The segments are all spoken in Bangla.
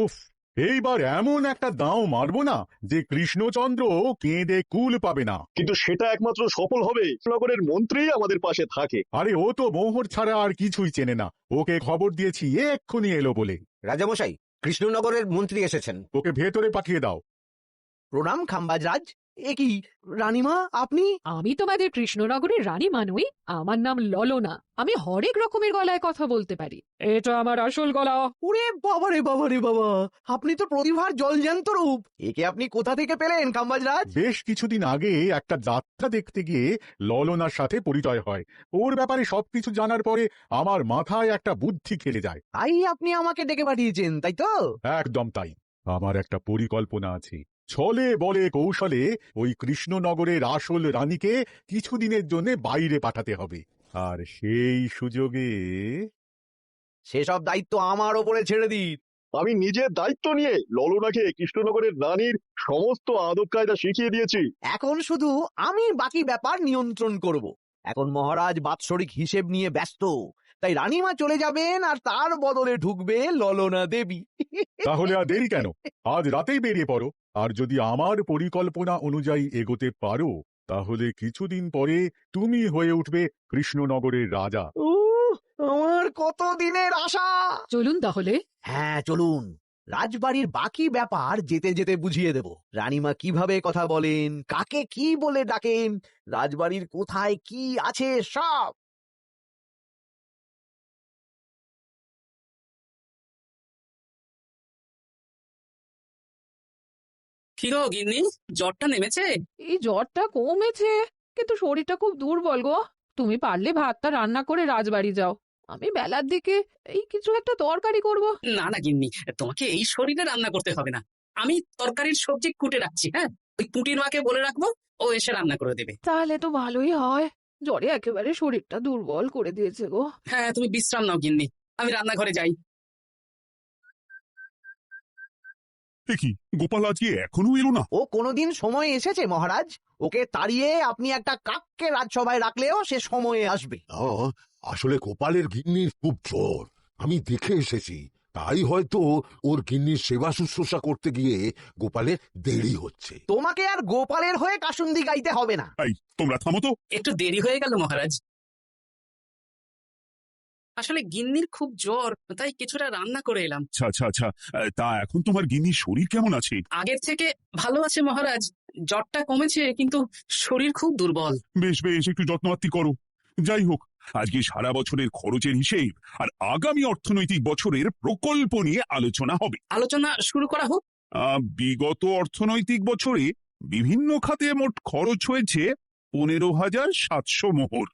উফ, এইবার এমন একটা দাও মারবো না যে কৃষ্ণচন্দ্র কেঁদে কুল পাবে না। কিন্তু সেটা একমাত্র সফল হবে নগরের মন্ত্রী আমাদের পাশে থাকে। আরে ও তো মোহর ছাড়া আর কিছুই চেনে না। ওকে খবর দিয়েছি এক্ষুনি এলো বলে। রাজামশাই, কৃষ্ণনগরের মন্ত্রী এসেছেন। ওকে ভেতরে পাঠিয়ে দাও। প্রণাম খাম্বাজরাজ। এ কি রানীমা, আপনি? আমি তোমাদের কৃষ্ণনগরের রানী মানুই। আমার নাম ললনা। আমি হরেক রকমের গলায় কথা বলতে পারি। এটা আমার আসল গলা। ওরে বাবা রে বাবা রে বাবা, আপনি তো প্রতিভার জলজ্যান্ত রূপ। একে আপনি কোথা থেকে পেলেন খাম্বাজরাজ? বেশ কিছুদিন আগে একটা যাত্রা দেখতে গিয়ে ললনার সাথে পরিচয় হয়। ওর ব্যাপারে সবকিছু জানার পরে আমার মাথায় একটা বুদ্ধি খেলে যায়। তাই আপনি আমাকে ডেকে পাঠিয়েছেন, তাই তো? একদম তাই। আমার একটা পরিকল্পনা আছে। ছলে বলে কৌশলে ওই কৃষ্ণনগরের আসল রানীকে কিছুদিনের জন্য বাইরে পাঠাতে হবে, আর সেই সুযোগে সেসব দায়িত্ব আমার ওপরে ছেড়ে দিন। আমি নিজের দায়িত্ব নিয়ে ললনাকে কৃষ্ণনগরের রানীর সমস্ত আদব কায়দা শিখিয়ে দিয়েছি। এখন শুধু আমি বাকি ব্যাপার নিয়ন্ত্রণ করব। এখন মহারাজ বাৎসরিক হিসেব নিয়ে ব্যস্ত, তাই রানীমা চলে যাবেন আর তার বদলে ঢুকবে ললনা দেবী। তাহলে আর দেরি কেন? আজ রাতেই বেরিয়ে পড়ো। আর যদি আমার পরিকল্পনা অনুযায়ী এগোতে পারো তাহলে কিছুদিন পরে তুমি হয়ে উঠবে কৃষ্ণনগরের রাজা। আমার কত দিনের আশা। চলুন তাহলে। হ্যাঁ চলুন। রাজবাড়ির বাকি ব্যাপার যেতে যেতে বুঝিয়ে দেব। রানীমা কিভাবে কথা বলেন, কাকে কি বলে ডাকেন, রাজবাড়ির কোথায় কি আছে সব। কি গো গিন্নি, জ্বরটা নেমেছে? এই জ্বরটা কমেছে, কিন্তু শরীরটা খুব দুর্বল গো। তুমি পারলে ভাতটা রান্না করে রাজবাড়ি যাও। আমি বেলার দিকে এই কিছু একটা তরকারি করব। না না গিন্নি, তোমাকে এই শরীরে রান্না করতে হবে না। আমি তরকারির সবজি কুটে রাখছি। হ্যাঁ, ওই পুঁটির মাকে বলে রাখবো, ও এসে রান্না করে দেবে। তাহলে তো ভালোই হয়। জ্বরে একেবারে শরীরটা দুর্বল করে দিয়েছে গো। হ্যাঁ, তুমি বিশ্রাম নাও গিন্নি, আমি রান্নাঘরে যাই। কি গোপাল আজকে এখনো এলো না? ও কোনোদিন সময় এসেছে মহারাজ? ওকে তাড়িয়ে আপনি একটা কাককে রাজসভায় রাখলেও সে সময়ে আসবে। আসলে গোপালের গিন্নির খুব জ্বর, আমি দেখে এসেছি। তাই হয়তো ওর গিন্নির সেবা শুশ্রূষা করতে গিয়ে গোপালের দেরি হচ্ছে। তোমাকে আর গোপালের হয়ে কাসুন্দি গাইতে হবে না। এই তোমরা থামো তো। একটু দেরি হয়ে গেল মহারাজ। আসলে গিন্নির খুব জ্বর, তাই কিছুটা রান্না করে এলাম। আচ্ছা আচ্ছা আচ্ছা, তা এখন তোমার গিন্নির শরীর কেমন আছে? আগের থেকে ভালো আছে মহারাজ। জ্বরটা কমেছে, কিন্তু শরীর খুব দুর্বল। বেশ বেশ, একটু যত্নআত্তি করো। যাই হোক, আজকে সারা বছরের খরচের হিসেব আর আগামী অর্থনৈতিক বছরের প্রকল্প নিয়ে আলোচনা হবে। আলোচনা শুরু করা হোক। বিগত অর্থনৈতিক বছরে বিভিন্ন খাতে মোট খরচ হয়েছে 15,700 মোহর,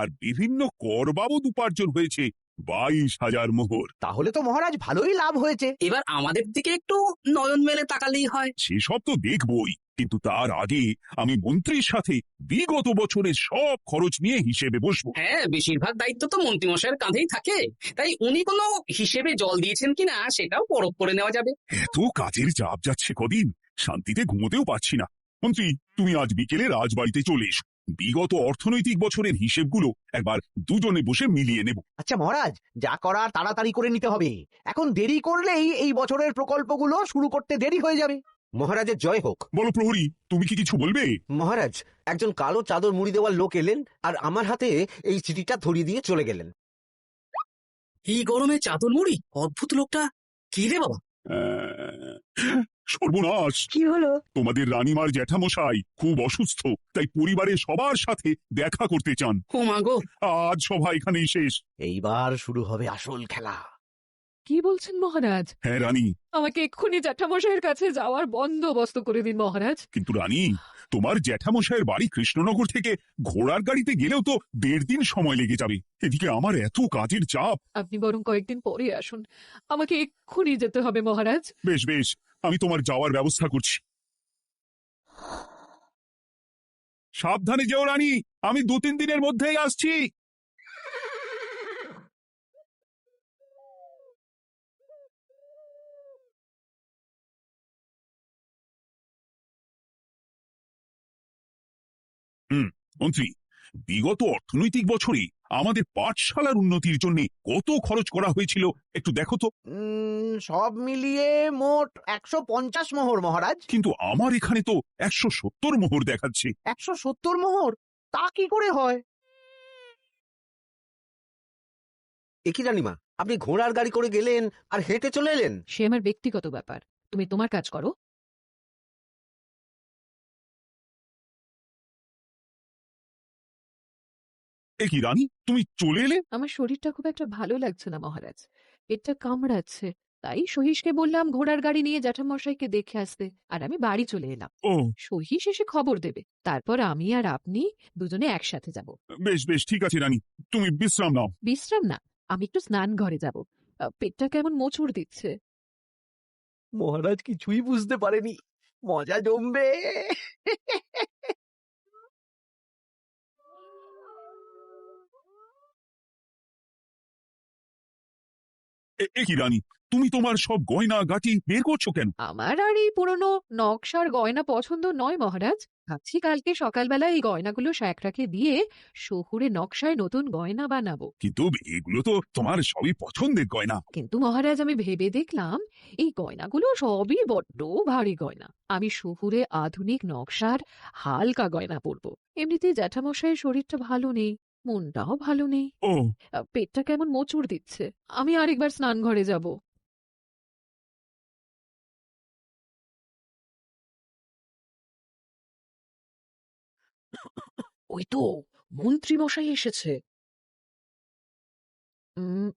আর বিভিন্ন কর বাবদ উপার্জন হয়েছে 22,000 মোহর। তাহলে তো মহারাজ ভালোই লাভ হয়েছে। এবার আমাদের দিকে একটু নয়ন মেলে তাকালেই হয়। সেসব তো দেখবই, কিন্তু তার আগে আমি মন্ত্রীর সাথে বিগত বছরের সব খরচ নিয়ে হিসেবে বসবো। হ্যাঁ, বেশিরভাগ দায়িত্ব তো মন্ত্রীমশাইয়ের কাঁধেই থাকে, তাই উনি কোনো হিসেবে জল দিয়েছেন কিনা সেটাও পরখ করে নেওয়া যাবে। এত কাজের চাপ যাচ্ছে কদিন, শান্তিতে ঘুমোতেও পারছি না। মন্ত্রী, তুমি আজ বিকেলে রাজবাড়িতে চলে এসো। বিগত অর্থনৈতিক বছরের হিসেবগুলো একবার দুজনে বসে মিলিয়ে নেব। আচ্ছা মহারাজ, যা করার তাড়াতাড়ি করে নিতে হবে। এখন দেরি করলেই এই বছরের প্রকল্পগুলো শুরু করতে দেরি হয়ে যাবে। মহারাজের জয় হোক। বলো প্রহরী, তুমি কি কিছু বলবে? মহারাজ, একজন কালো চাদর মুড়ি দেওয়ার লোক এলেন আর আমার হাতে এই চিঠিটা ধরিয়ে দিয়ে চলে গেলেন। এই গরমে চাদর মুড়ি? অদ্ভুত লোকটা। কি রে বাবা? সর্বনাশ! কি হলো? তোমাদের রানীমার জ্যাঠামশাই খুব অসুস্থ, তাই পরিবারের সবার সাথে দেখা করতে চান। ও মা গো! আজ সভা এখানেই শেষ। এইবার শুরু হবে আসল খেলা। কি বলছেন মহারাজ? হ্যাঁ রানী। আমাকে এক্ষুনি জ্যাঠামশাইয়ের কাছে যাওয়ার বন্দোবস্ত করে দিন মহারাজ। কিন্তু রানী, তোমার জ্যাঠামশাইয়ের বাড়ি কৃষ্ণনগর থেকে ঘোড়ার গাড়িতে গেলেও তো 1.5 দিন সময় লেগে যাবে। এদিকে আমার এত কাজের চাপ। আপনি বরং কয়েকদিন পরে আসুন। আমাকে এক্ষুনি যেতে হবে মহারাজ। বেশ বেশ, আমি তোমার যাওয়ার ব্যবস্থা করছি। সাবধানে যেও রানী, আমি 2-3 দিনের মধ্যেই আসছি। মন্ত্রী, বিগত অর্থনৈতিক বছরে আমাদের পাঠশালার উন্নতির জন্য কত খরচ করা হয়েছিল একটু দেখো তো। সব মিলিয়ে মোট 150 মোহর মহারাজ। কিন্তু আমার এখানে তো 170 মোহর দেখাচ্ছে। 170 মোহর? তা কি করে হয়? একই রানীমা, আপনি ঘোড়ার গাড়ি করে গেলেন আর হেঁটে চলে এলেন? সে আমার ব্যক্তিগত ব্যাপার, তুমি তোমার কাজ করো। এ কি রানী, তুমি চলে এলে? আমার শরীরটা খুব একটা ভালো লাগছে না মহারাজ, পেটটা কামড়াচ্ছে। তাই সহিসকে বললাম ঘোড়ার গাড়ি নিয়ে জ্যাঠামশাইকে দেখে আসতে, আর আমি বাড়ি চলে এলাম। ও সহিস এসে খবর দেবে, তারপর আমি আর আপনি দুজনে একসাথে যাব। বেশ বেশ, ঠিক আছে রানী, তুমি বিশ্রাম নাও। বিশ্রাম না, আমি একটু স্নান ঘরে যাব। পেটটা কেমন মোচড় দিচ্ছে। মহারাজ কিছুই বুঝতে পারেনি, মজা জমবে। এ কি রানী, তুমি তোমার সব গয়না গাটি বের করছো কেন? আমার আর এই পুরনো নকশার গয়না পছন্দ নয় মহারাজ। ভাবছি কালকে সকালবেলা এই গয়নাগুলো শ্যাকরাকে দিয়ে শহুরে নকশায় নতুন গয়না বানাবো। কিন্তু এগুলো তো তোমার সবই পছন্দের গয়না। কিন্তু মহারাজ, আমি ভেবে দেখলাম এই গয়নাগুলো সবই বড্ড ভারী গয়না। আমি শহুরে আধুনিক নকশার হালকা গয়না পরবো। এমনিতেই জ্যাঠামশাইয়ের শরীরটা ভালো নেই, মনটাও ভালো নেই, ও পেটটা কেমন মোচড় দিচ্ছে। আমি আরেকবার স্নান ঘরে যাব। ওই তো মন্ত্রী মশাই এসেছে। উম,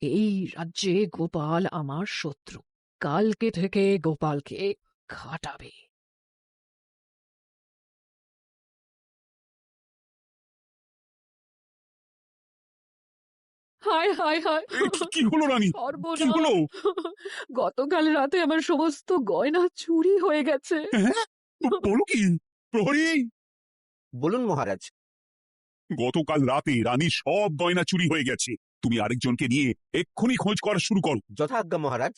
এই রাজ্যে গোপাল আমার শত্রু। কালকে থেকে গোপালকে খাটাবে। হায় হায় হায়, কি হলো রানী, কি সর্বনাশ! হলো? গতকাল রাতে আমার সমস্ত গয়না চুরি হয়ে গেছে। হ্যাঁ? বলো কি প্রহরী? বলুন মহারাজ। গতকাল রাতে রানীর সব গয়না চুরি হয়ে গেছে। তুমি আরেকজনকে নিয়ে এক্ষুনি খোঁজ করা শুরু করো। যথাজ্ঞা মহারাজ।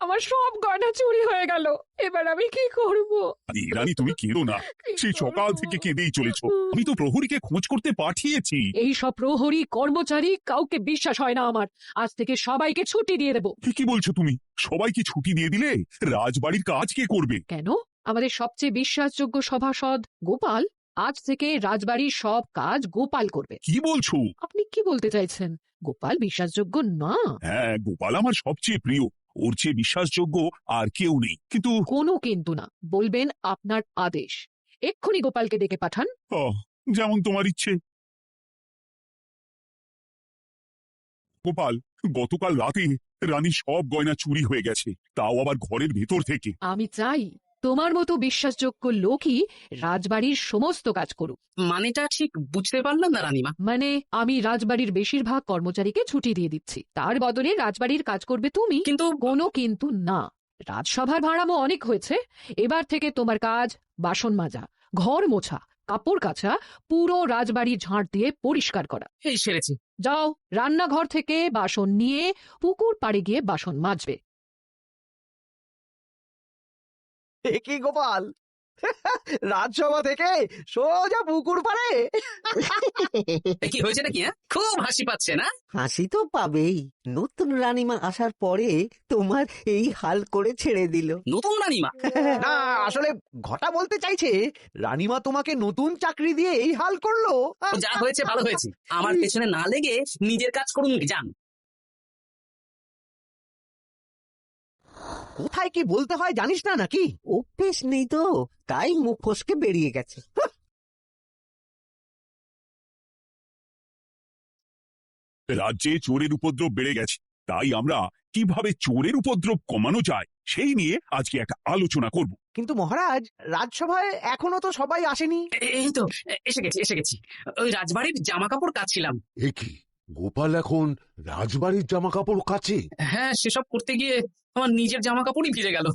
আমার সব গয়না চুরি হয়ে গেল, এবার আমি কি করব? আরে রানী, তুমি কেঁদো না, সেই সকাল থেকে কেঁদেই চলেছ। আমি তো প্রহরীকে খোঁজ করতে পাঠিয়েছি। এই সব প্রহরী কর্মচারী কাউকে বিশ্বাস হয় না আমার। আজ থেকে সবাইকে ছুটি দিয়ে দেব। কি বলছো তুমি? সবাইকে ছুটি দিয়ে দিলে রাজবাড়ির কাজ কে করবে? কেন? আমাদের সবচেয়ে বিশ্বাসযোগ্য সভাসদ গোপাল আজ থেকে রাজবাড়ির সব কাজ গোপাল করবে। কি বলছো? আপনি কি বলতে চাইছেন? গোপাল বিশ্বাসযোগ্য না? হ্যাঁ, গোপাল আমার সবচেয়ে প্রিয়। ওর চেয়ে বিশ্বাসযোগ্য আর কেউ নেই। কিন্তু কোনো কিন্তু না, বলবেন আপনার আদেশ। এক্ষুনি গোপালকে ডেকে পাঠান। যেমন তোমার ইচ্ছে। গোপাল, গতকাল রাতে রানী সব গয়না চুরি হয়ে গেছে, তাও আবার ঘরের ভেতর থেকে। আমি চাই তোমার মতো বিশ্বাসযোগ্য লোকই রাজবাড়ির সমস্ত কাজ করুক। মানেটা ঠিক বুঝতে পারলাম না রানীমা। মানে আমি রাজবাড়ির বেশিরভাগ কর্মচারীকে ছুটি দিয়ে দিচ্ছি, তার বদলে রাজবাড়ির কাজ করবে তুমি। কিন্তু কোনো কিন্তু না। রাজসভার ভাড়ামো অনেক হয়েছে। এবার থেকে তোমার কাজ বাসন মাজা, ঘর মোছা, কাপড় কাচা, পুরো রাজবাড়ি ঝাঁট দিয়ে পরিষ্কার করা। এই সেরেছে। যাও, রান্নাঘর থেকে বাসন নিয়ে পুকুর পাড়ে গিয়ে বাসন মাজবে। এ কি গোপাল, রাজসভা থেকে সোজা পুকুর পাড়ে? কি হয়েছে নাকি? খুব হাসি পাচ্ছে না? হাসি তো পাবেই। নতুন রানীমা আসার পরে তোমার এই হাল করে ছেড়ে দিল। নতুন রানীমা? না, আসলে ঘটা বলতে চাইছে রানীমা তোমাকে নতুন চাকরি দিয়ে এই হাল করলো। যা হয়েছে ভালো হয়েছে। আমার পেছনে না লেগে নিজের কাজ করুন যান। কোথায় কি বলতে হয় জানিস না নাকি? অভ্যেস নেই তো, তাই মুখ ফসকে বেরিয়ে গেছে। রাজ্যে চোরের উপদ্রব বেড়ে গেছে, তাই আমরা কিভাবে চোরের উপদ্রব কমানো যায় সেই নিয়ে আজকে একটা আলোচনা করব। কিন্তু মহারাজ, রাজসভায় এখনো তো সবাই আসেনি। এই তো এসে গেছি। ওই রাজবাড়ির জামা কাপড় কাচ্ছিলাম। এ কি, গোপাল এখন রাজবাড়ির জামা কাপড় কাচে? হ্যাঁ, সেসব করতে গিয়ে আমার নিজের জামা কাপড়ই ভিজে গেল,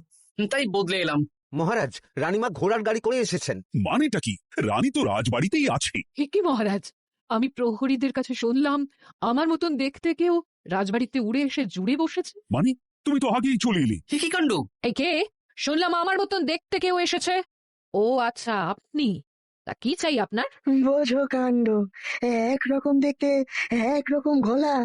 তাই বদলে এলাম। মহারাজ, রানীমা ঘোড়ার গাড়ি করে এসেছেন। মানেটা কি? রানী তো রাজবাড়িতেই আছে। কি মহারাজ, আমি প্রহরীদের কাছে শুনলাম আমার মতন দেখতে কেউ রাজবাড়িতে উড়ে এসে জুড়ে বসেছে। মানে তুমি তো আগেই চলে এলে। কি কাণ্ড! এই কে? শুনলাম আমার মতন দেখতে কেউ এসেছে। ও আচ্ছা, আপনি। তা কি চাই আপনার? বোঝো কাণ্ড, একরকম দেখতে একরকম ঘোলা।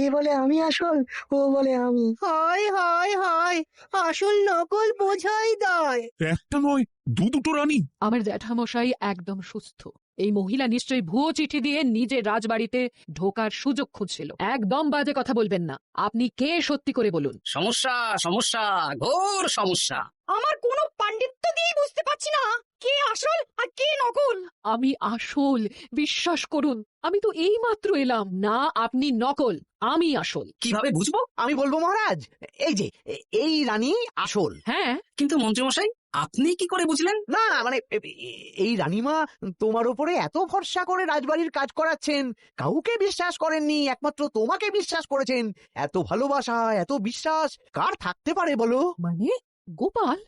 এ বলে আমি আসল, ও বলে আমি। হয় হয় হয়, আসল নকল বোঝাই দায়। একটা নয়, দুটো রানী। আমার জ্যাঠামশাই একদম সুস্থ। এই মহিলা নিশ্চয়ই ভুয়ো চিঠি দিয়ে নিজের রাজবাড়িতে ঢোকার সুযোগ খুঁজছিল। একদম বাজে কথা বলবেন না। আপনি কে সত্যি করে বলুন। সমস্যা, সমস্যা, ঘোর সমস্যা। আমার কোনো পাণ্ডিত্য দিয়ে বুঝতে পারছি না কে আসল আর কে নকল। আমি আসল, বিশ্বাস করুন। আমি তো এই মাত্র এলাম। না, আপনি নকল, আমি আসল। কিভাবে বুঝবো? আমি বলবো মহারাজ, এই যে এই রানী আসল। হ্যাঁ, কিন্তু মন্ত্রীমশাই, আপনি কি করে বুঝলেন? না মানে এই রানীমা তোমার উপরে এত ভরসা করে রাজবাড়ির কাজ করাচ্ছেন, কাউকে বিশ্বাস করেননি, একমাত্র তোমাকে বিশ্বাস করেছেন। এত ভালোবাসা, এত বিশ্বাস কার থাকতে পারে বলো? মানে গোপাল,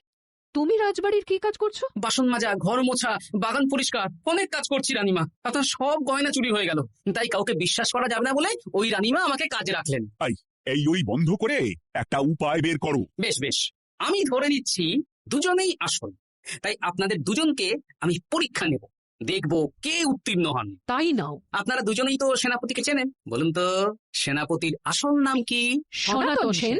তুমি রাজবাড়ির কি কাজ করছো? বাসন মাজা, ঘর মোছা, বাগান পরিষ্কার, অনেক কাজ করছি রানীমা। আপনার সব গয়না চুরি হয়ে গেল, তাই কাউকে বিশ্বাস করা যাবে না বলে ওই রানীমা আমাকে কাজে রাখলেন। এই ওই বন্ধ করে একটা উপায় বের করো। বেশ বেশ, আমি ধরে নিচ্ছি দুজনেই আসল। তাই আপনাদের দুজনকে আমি পরীক্ষা নেব, দেখবো কে উত্তীর্ণ হন। তাই নাও। আপনারা দুজনেই তো সেনাপতিকে চেনেন, বলুন তো সেনাপতির আসল নাম কি? সনাতন সেন।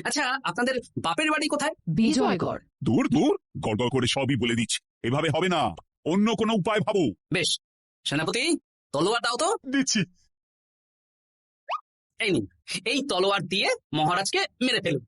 আচ্ছা, আপনাদের বাপের বাড়ি কোথায়? বিজয়গড়। দূর দূর, গড়গড় করে সবই বলে দিচ্ছি। এভাবে হবে না, অন্য কোনো উপায় ভাবো। বেশ, সেনাপতি তলোয়ার দাও তো। দিচ্ছি। এই নিন, এই তলোয়ার দিয়ে মহারাজকে মেরে ফেলুন।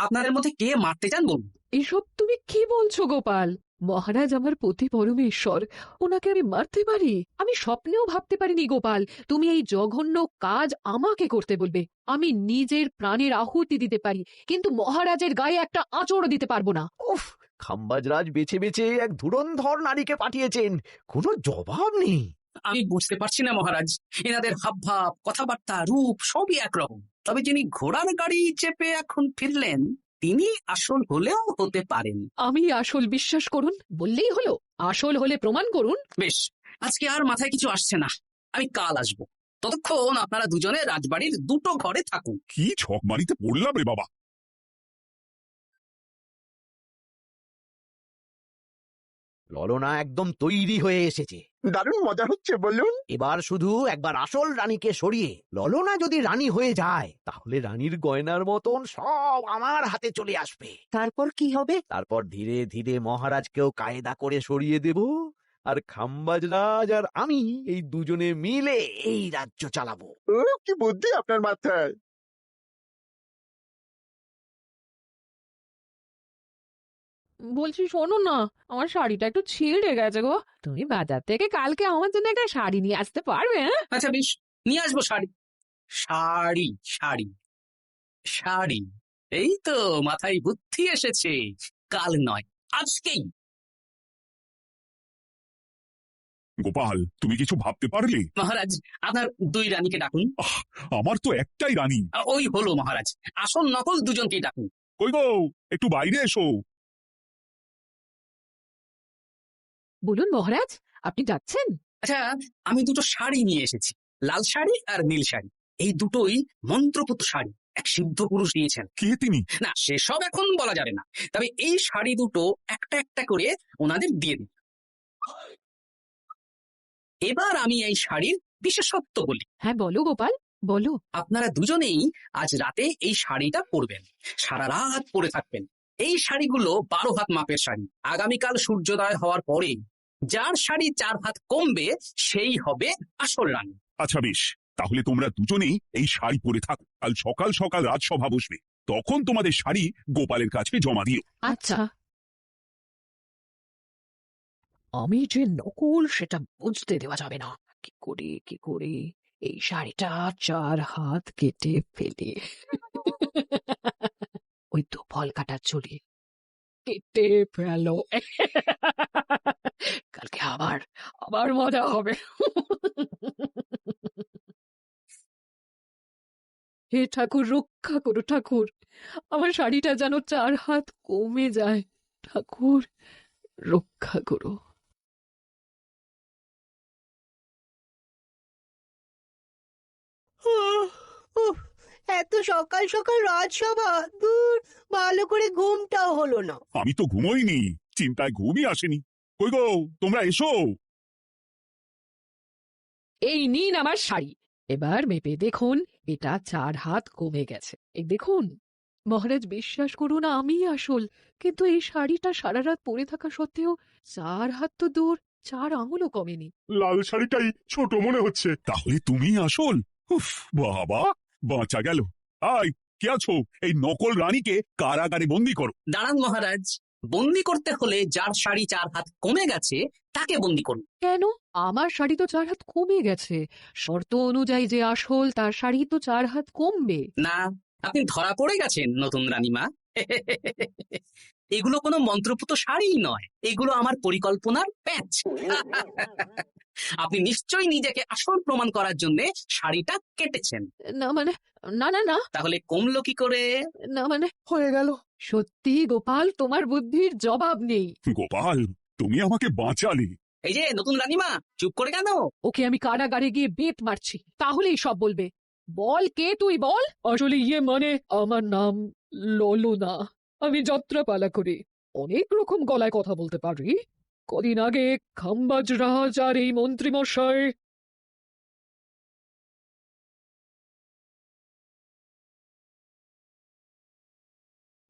আপনাদের মধ্যে কে মারতে চান বলুন। এসব তুমি কি বলছো গোপাল? মহারাজ আমার পতি পরমেশ্বর, ওনাকে আমি মারতে পারি? আমি স্বপ্নেও ভাবতে পারিনি গোপাল তুমি এই জঘন্য কাজ আমাকে করতে বলবে। আমি নিজের প্রাণের আহুতি দিতে পারি, কিন্তু মহারাজের গায়ে একটা আঁচড় দিতে পারবো না। উফ, খাম্বাজরাজ বেছে বেছে এক ধুরন্ধর নারীকে পাঠিয়েছেন, কোনো জবাব নেই। আমি বুঝতে পারছি না মহারাজ, এনাদের হাবভাব, কথাবার্তা, রূপ সবই একরকম। তবে যিনি ঘোড়ার গাড়ি চেপে এখন ফিরলেন, তিনি আসল হলেও হতে পারেন। আমি আসল, বিশ্বাস করুন। বললেই হলো, আসল হলে প্রমাণ করুন। বেশ, আজকে আর মাথায় কিছু আসছে না, আমি কাল আসবো। ততক্ষণ আপনারা দুজনে রাজবাড়ির দুটো ঘরে থাকুন। কি ছক মারিতে পড়লাম রে বাবা। ললনা একদম তৈরি হয়ে এসেছে। দারুণ মজা হচ্ছে বলুন। এবার শুধু একবার আসল রানীকে সরিয়ে ললনা যদি রানী হয়ে যায়, তাহলে রানীর গয়নার মতন সব আমার হাতে চলে আসবে। তারপর কি হবে? তারপর ধীরে ধীরে মহারাজকেও কায়দা করে সরিয়ে দেব, আর খাম্বাজরাজ আর আমি এই দুজনে মিলে এই রাজ্য চালাবো। ও কি বুদ্ধি আপনার মাথায়। বলছি শোনো না, আমার শাড়িটা একটু ছিঁড়ে গেছে গো। তুমি বাজার থেকে কালকে আমার জন্য একটা শাড়ি নিয়ে আসতে পারবে? আচ্ছা বেশ, নিয়ে আসবো শাড়ি। শাড়ি শাড়ি শাড়ি, এই তো মাথায় বুদ্ধি এসেছে। কাল নয়, আজকেই। গোপাল, তুমি কিছু ভাবতে পারলে? মহারাজ, আপনার দুই রানীকে ডাকুন। আমার তো একটাই রানী। ওই হলো মহারাজ, আসল নকল দুজনকেই ডাকুন। কই গো, একটু বাইরে এসো। বলুন মহারাজ, আপনি যাচ্ছেন? আচ্ছা, আমি দুটো শাড়ি নিয়ে এসেছি, লাল শাড়ি আর নীল শাড়ি। এই দুটোই মন্ত্রপুত শাড়ি, এক সিদ্ধ পুরুষ দিয়েছেন। কে তিনি? না, সেসব এখন বলা যাবে না, তবে এই শাড়ি দুটো একটা একটা করে ওনাদের দিয়ে দিন। এবার আমি এই শাড়ির বিশেষত্ব বলি। হ্যাঁ বলো গোপাল, বলো। আপনারা দুজনেই আজ রাতে এই শাড়িটা পরবেন, সারা রাত পরে থাকবেন। এই শাড়িগুলো 12 হাত মাপের শাড়ি। আগামীকাল সূর্যোদয় হওয়ার পরে যার শাড়ি 4 হাত কমবে সেই হবে আসল রানী। আচ্ছা বেশ, তাহলে তোমরা দুজনেই এই শাড়ি পরে থাকো। কাল সকাল সকাল রাজসভা বসবে, তখন তোমাদের শাড়ি গোপালের কাছে জমা দিও। আচ্ছা। আমি যে নকল সেটা বুঝতে দেওয়া যাবে না। কি করে এই শাড়িটা 4 হাত কেটে ফেলে ওই তো ফল কাটার চুলি কেটে ফেলো। কালকে আবার আবার মজা হবে। হে ঠাকুর, রক্ষা করো ঠাকুর, আমার শাড়িটা যেন 4 হাত কমে যায়। ঠাকুর রক্ষা করো। উফ, এত সকাল সকাল রাজসভা, দূর, ভালো করে ঘুমটাও হলো না। আমি তো ঘুমোইনি, চিন্তায় ঘুমই আসেনি। কই গো, তোমরা এসো। এই নিন আমার শাড়ি, এবার মেপে দেখুন এটা 4 হাত কমে গেছে। এই দেখুন মহারাজ, বিশ্বাস করুন আমি আসল, কিন্তু এই শাড়িটা সারা রাত পরে থাকা সত্ত্বেও 4 হাত তো দূর, 4 আঙুলও কমেনি। লাল শাড়িটাই ছোট মনে হচ্ছে। তাহলে তুমি আসল? উফ, বাবা, বাঁচা গেল। আয়, কে আছো? এই নকল রানীকে কারাগারে বন্দি করো। দাঁড়ান মহারাজ, বন্দি করতে হলে যার শাড়ি 4 হাত কমে গেছে তাকে বন্দি করুন। কেন? আমার শাড়ি তো 4 হাত কমে গেছে। শর্ত অনুযায়ী যে আসল তার শাড়ি তো 4 হাত কমবে। না, আপনি ধরা পড়ে গেছেন নতুন রানীমা। এগুলো কোনো মন্ত্রপুত শাড়ি নয়, এগুলো আমার পরিকল্পনার প্যাচ। আপনি নিশ্চয়ই নিজেকে আসল প্রমাণ করার জন্য শাড়িটা কেটেছেন। না মানে, না না না, তাহলে কমলো কি করে? না মানে হয়ে গেল। সত্যি গোপাল, তোমার বুদ্ধির জবাব নেই। গোপাল, তুমি আমাকে বাঁচালে। এই যে নতুন রানীমা, চুপ করে কেন? ওকে আমি কারাগারে গিয়ে বেত মারছি, তাহলেই সব বলবে। বল, কে তুই বল? আসলে মানে আমার নাম ললনা। আমি যাত্রাপালা করি, অনেক রকম গলায় কথা বলতে পারি। কদিন আগে খাম্বাজ রাজ আর এই মন্ত্রী মশাই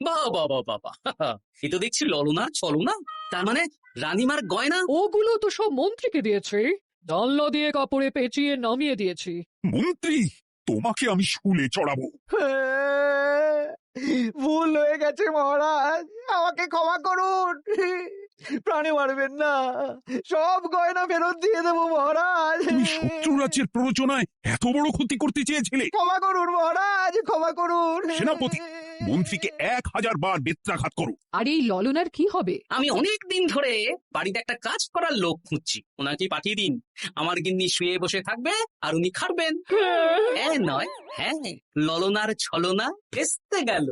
বাহ বাহ বাহ বাহ বাহ, এ তো দেখছি ললনার ছলনা। তার মানে রানীমার গয়না? ওগুলো তো সব মন্ত্রীকে দিয়েছে, জানলা দিয়ে কাপড়ে পেঁচিয়ে নামিয়ে দিয়েছি। মন্ত্রী, তোমাকে আমি শুলে চড়াবো। ভুল হয়ে গেছে মহারাজ, আমাকে ক্ষমা করুন। প্রাণে মারবেন না, সব গয়না ফেরত দিয়ে দেবো মহারাজ। তুমি শত্রু রাজ্যের প্ররোচনায় এত বড় ক্ষতি করতে চেয়েছিলে? ক্ষমা করুন মহারাজ, ক্ষমা করুন। সেনাপতি, মন্ত্রীকে 1000 বার বেত্রাঘাত করো। আর এই ললনার কি হবে? আমি অনেক দিন ধরে বাড়িতে একটা কাজ করার লোক খুঁজছি, ওনাকে পাঠিয়ে দিন। আমার গিন্নি শুয়ে বসে থাকবে আর উনি খাটবেন। নয়, হ্যাঁ, ললনার ছলনা ভেস্তে গেল।